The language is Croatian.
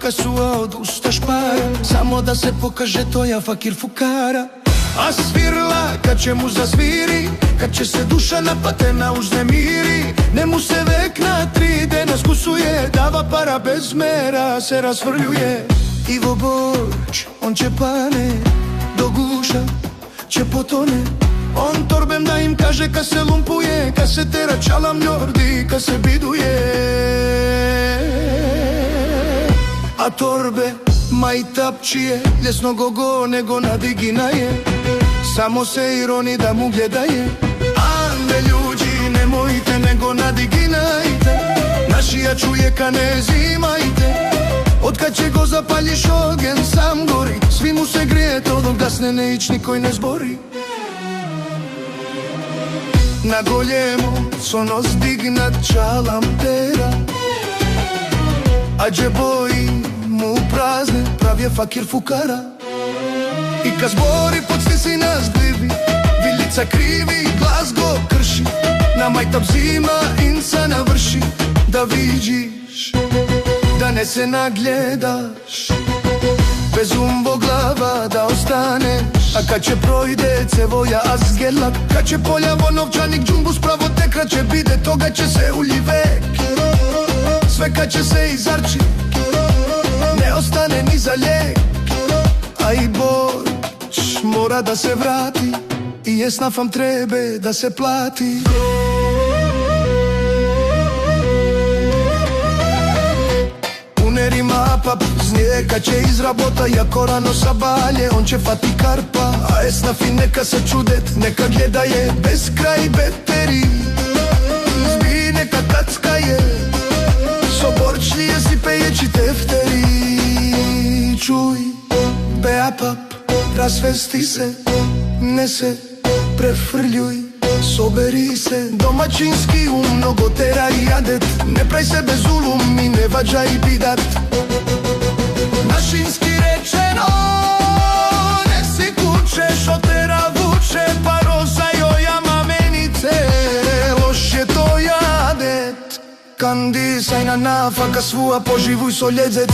ka sua odustaš para, samo da se pokaže toja fakir fukara. A svirla kad će mu zasviri, kad će se duša napatena uznemiri, ne mu se vek na 3D naskusuje, dava para bez mera, se rasvrljuje. Ivo Borč, on će pane, do guša će potone. On torbem da im kaže kad se lumpuje, kad se tera čalam ljordi, kad se biduje. A torbe majtapčije, ljesno gogo nego nadigina je, samo se ironi da mu gledaje. Ande ljudi, nemojte nego nadiginajte, našija čujeka ne zimajte. Otkad će go zapaljiš ogen sam gori, svi mu se grije to dok gasne ne ić nikoj ne zbori. Na goljemo sonos dignat čalam tera, a džeboji mu prazne, prav je fakir fukara. I kad zbori podstisni nas glivi, vilica krivi, glas go krši, na majtab zima inca navrši, da vidiš, da ne se nagledaš, bez umbo glava da ostaneš. A kad će projde cevoja azgelak, kad će poljavo novčanik džumbus pravo tekrat će bide, toga će se ulji vek. Sve kad će se izarči, ne ostane ni za lijek. A i Borč mora da se vrati, i esnafam trebe da se plati. Unerima apap znije kad će izrabota, jako rano sa balje on će fati karpa. A esnafi neka se čudet, neka gledaje, bez kraj beteri, zbi neka tacka je, so Borčlije si pejeći tefteri. Čuj, be apap, rasvesti se, ne se prefrljuj, soberi se, domaćinski mnogo tera i jadet, ne praj se bez ulum i ne vađaj bidat. Našinski rečeno, ne si kuće, šotera vuče, pa roza joja mamenice, loš je to jadet. Kandi sajna nafaka svua, poživuj so ljedzet.